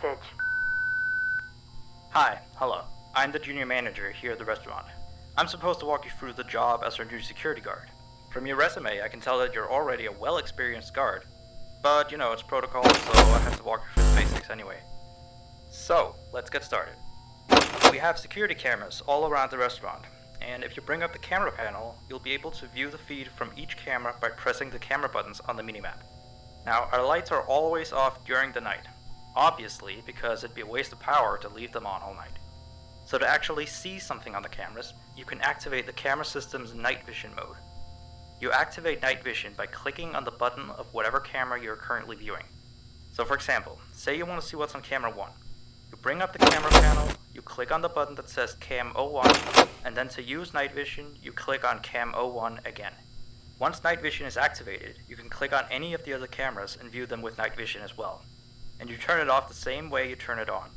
message. Hi, hello. I'm the junior manager here at the restaurant. I'm supposed to walk you through the job as our new security guard. From your resume, I can tell that you're already a well-experienced guard. But, you know, it's protocol, so I have to walk you through the basics anyway. So, let's get started. We have security cameras all around the restaurant, and if you bring up the camera panel, you'll be able to view the feed from each camera by pressing the camera buttons on the minimap. Now, our lights are always off during the night, obviously because it'd be a waste of power to leave them on all night. So to actually see something on the cameras, you can activate the camera system's night vision mode. You activate night vision by clicking on the button of whatever camera you're currently viewing. So for example, say you want to see what's on camera 1. You bring up the camera panel, you click on the button that says Cam 01, and then to use night vision, you click on Cam 01 again. Once night vision is activated, you can click on any of the other cameras and view them with night vision as well. And you turn it off the same way you turn it on.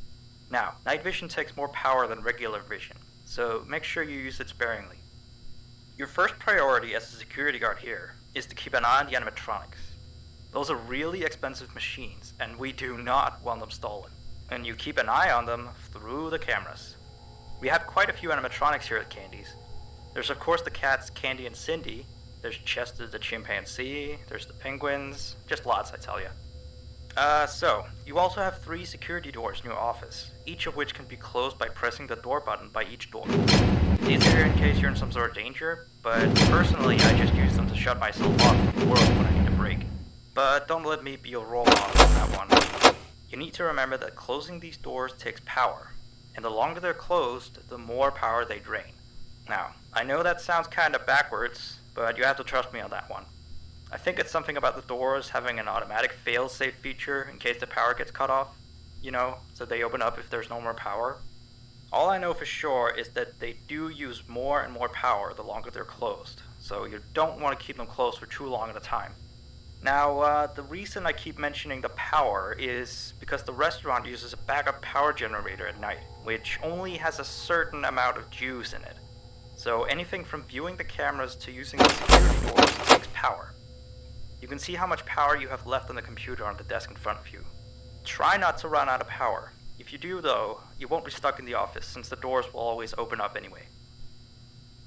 Now, night vision takes more power than regular vision, so make sure you use it sparingly. Your first priority as a security guard here is to keep an eye on the animatronics. Those are really expensive machines, and we do not want them stolen. And you keep an eye on them through the cameras. We have quite a few animatronics here at Candy's. There's of course the cats Candy and Cindy, there's Chester the chimpanzee, there's the penguins, just lots I tell you. So, you also have 3 security doors in your office, each of which can be closed by pressing the door button by each door. These are here in case you're in some sort of danger, but personally I just use them to shut myself off from the world when I need a break. But don't let me be your role model on that one. You need to remember that closing these doors takes power, and the longer they're closed, the more power they drain. Now, I know that sounds kinda backwards, but you have to trust me on that one. I think it's something about the doors having an automatic fail-safe feature in case the power gets cut off, you know, so they open up if there's no more power. All I know for sure is that they do use more and more power the longer they're closed, so you don't want to keep them closed for too long at a time. Now, the reason I keep mentioning the power is because the restaurant uses a backup power generator at night, which only has a certain amount of juice in it. So anything from viewing the cameras to using the security doors takes power. You can see how much power you have left on the computer on the desk in front of you. Try not to run out of power. If you do though, you won't be stuck in the office since the doors will always open up anyway.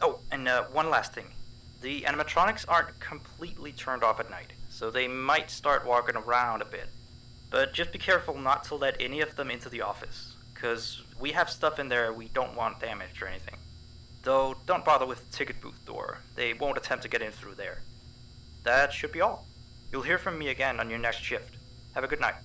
Oh, and one last thing. The animatronics aren't completely turned off at night, so they might start walking around a bit. But just be careful not to let any of them into the office, cause we have stuff in there we don't want damaged or anything. Though don't bother with the ticket booth door, they won't attempt to get in through there. That should be all. You'll hear from me again on your next shift. Have a good night.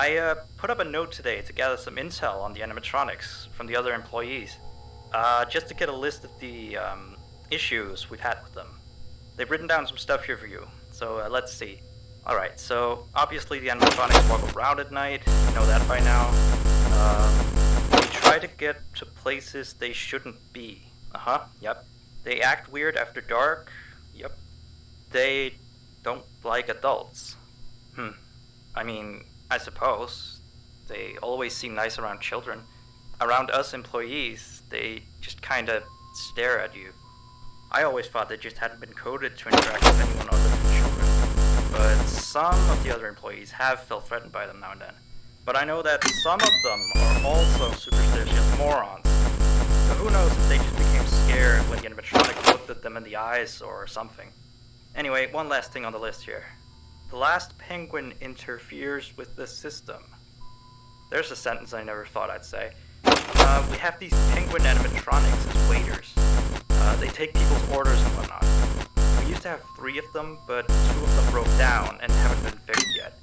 I put up a note today to gather some intel on the animatronics from the other employees, just to get a list of the issues we've had with them. They've written down some stuff here for you, so let's see. Alright, so obviously the animatronics walk around at night, you know that by now. They try to get to places they shouldn't be. Yep. They act weird after dark. Yep. They don't like adults. I mean, I suppose. They always seem nice around children. Around us employees, they just kinda stare at you. I always thought they just hadn't been coded to interact with anyone other than children. But some of the other employees have felt threatened by them now and then. But I know that some of them are also superstitious morons. So who knows if they just became scared when the animatronic looked at them in the eyes or something. Anyway, one last thing on the list here. The last penguin interferes with the system. There's a sentence I never thought I'd say. We have these penguin animatronics as waiters. They take people's orders and whatnot. We used to have 3 of them, but 2 of them broke down and haven't been fixed yet.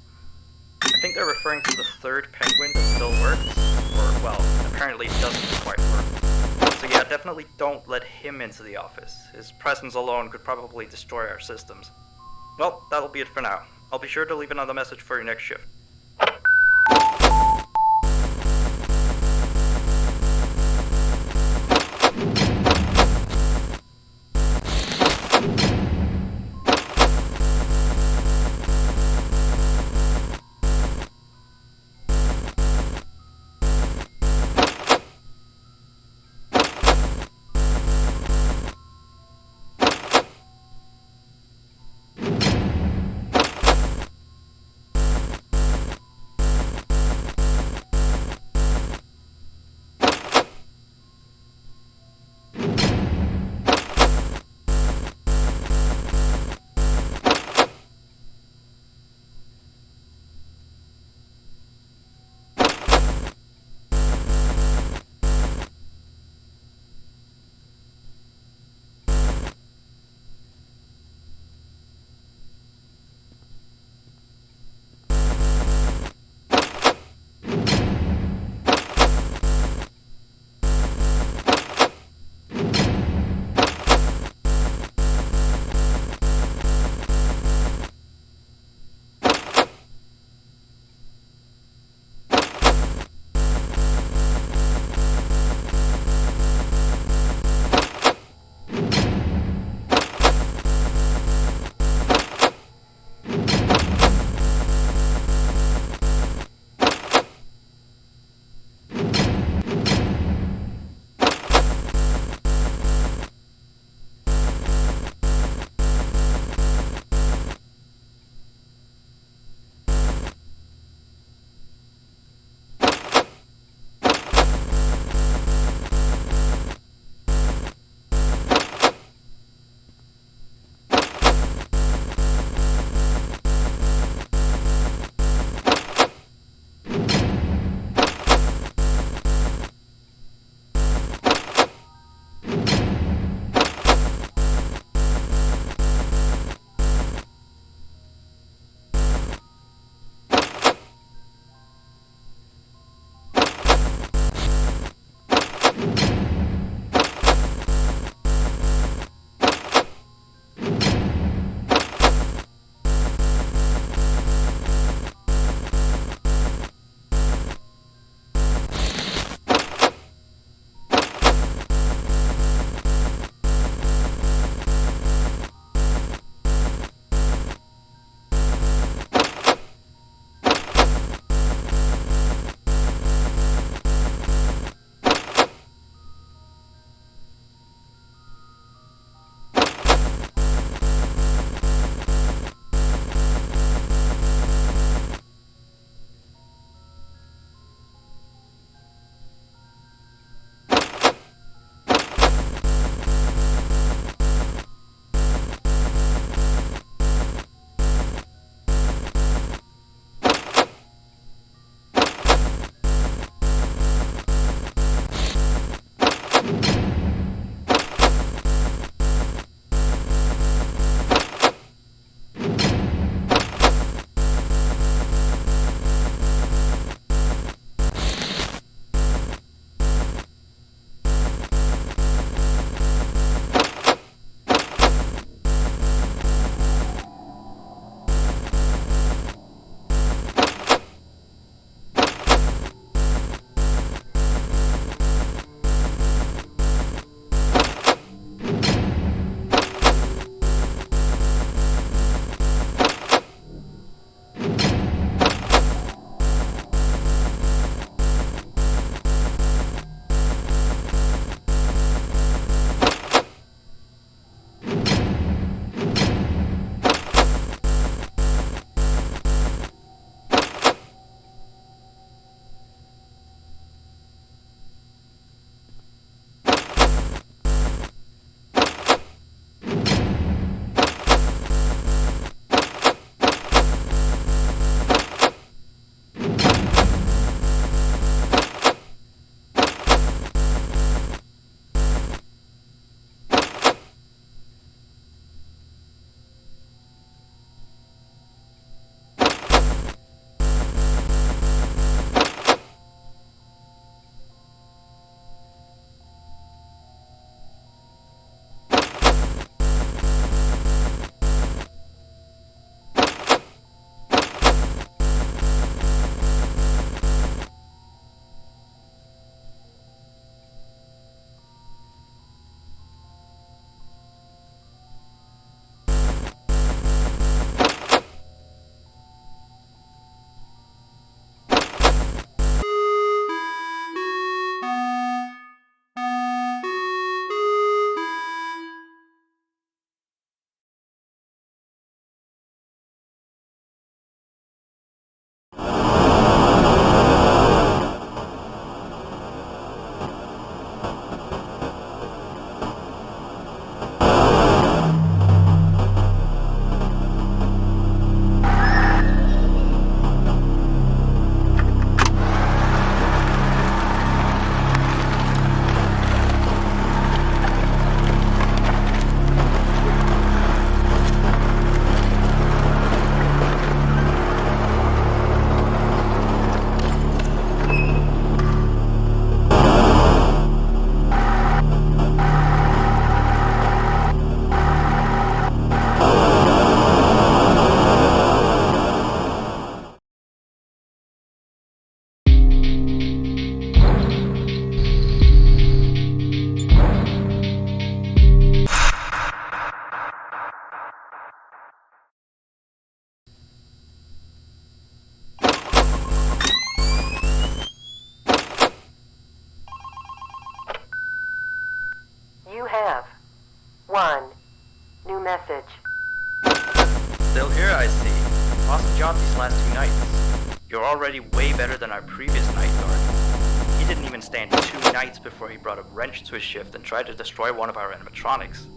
I think they're referring to the 3rd penguin that still works, or, well, apparently it doesn't quite work. So yeah, definitely don't let him into the office. His presence alone could probably destroy our systems. Well, that'll be it for now. I'll be sure to leave another message for your next shift. message. Still here, I see. Awesome job these last 2 nights. You're already way better than our previous night guard. He didn't even stand 2 nights before he brought a wrench to his shift and tried to destroy one of our animatronics.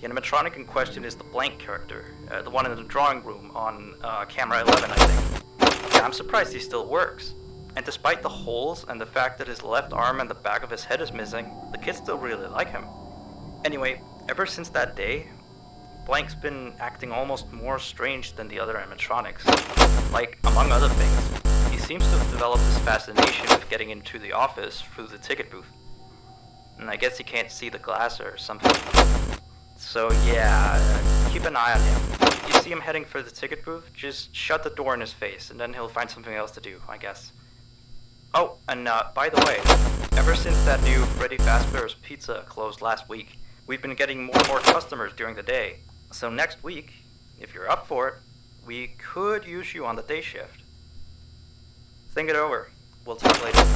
The animatronic in question is the blank character, the one in the drawing room on camera 11, I think. Yeah, I'm surprised he still works. And despite the holes and the fact that his left arm and the back of his head is missing, the kids still really like him. Anyway, ever since that day, Blank's been acting almost more strange than the other animatronics. Like, among other things, he seems to have developed this fascination with getting into the office through the ticket booth. And I guess he can't see the glass or something. So yeah, keep an eye on him. If you see him heading for the ticket booth, just shut the door in his face, and then he'll find something else to do, I guess. Oh, and by the way, ever since that new Freddy Fazbear's Pizza closed last week, we've been getting more and more customers during the day. So next week, if you're up for it, we could use you on the day shift. Think it over. We'll talk later.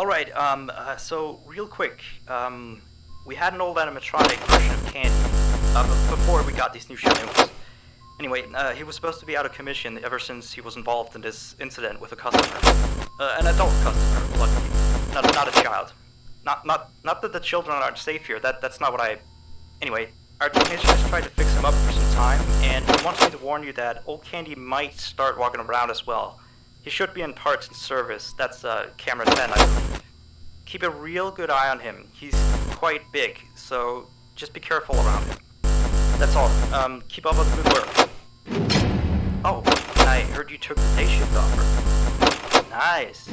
Alright, so real quick, we had an old animatronic version of Candy, before we got these new shenanigans. Anyway, he was supposed to be out of commission ever since he was involved in this incident with a customer. An adult customer, luckily. Not a child. Not that the children aren't safe here, that's not what I... Anyway, our technicians tried to fix him up for some time, and he wants me to warn you that old Candy might start walking around as well. He should be in parts and service, that's camera 10, I believe. Keep a real good eye on him, he's quite big, so just be careful around him. That's all, keep up with the good work. Oh, and I heard you took the day shift offer. Nice.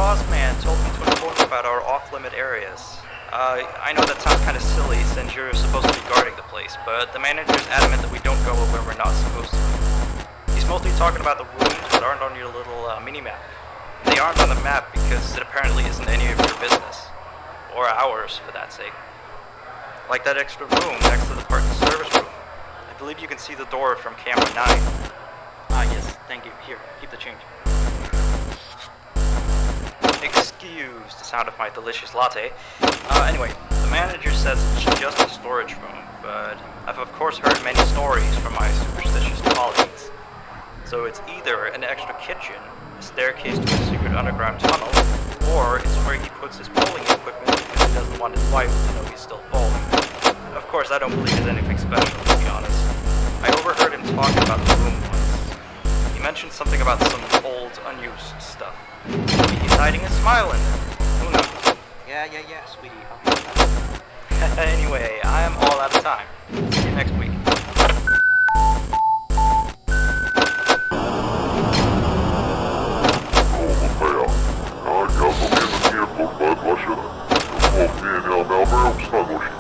boss man told me to inform you about our off-limit areas. I know that sounds kind of silly since you're supposed to be guarding the place, but the manager's adamant that we don't go where we're not supposed to. He's mostly talking about the rooms that aren't on your little mini-map. They aren't on the map because it apparently isn't any of your business. Or ours, for that sake. Like that extra room next to the parts and service room. I believe you can see the door from camera 9. Ah, yes, thank you. Here, keep the change. Excuse the sound of my delicious latte. Anyway, the manager says it's just a storage room, but I've of course heard many stories from my superstitious colleagues. So it's either an extra kitchen, a staircase to a secret underground tunnel, or it's where he puts his bowling equipment because he doesn't want his wife to know he's still bowling. Of course, I don't believe it's anything special, to be honest. I overheard him talking about the room once. He mentioned something about some old, unused stuff. Maybe he's hiding a smile in there. Who knows? Yeah, sweetie. I'll have that. Anyway, I am all out of time. See you next week. Jag får med mig ner på badvarsel. Jag får med mig av mig och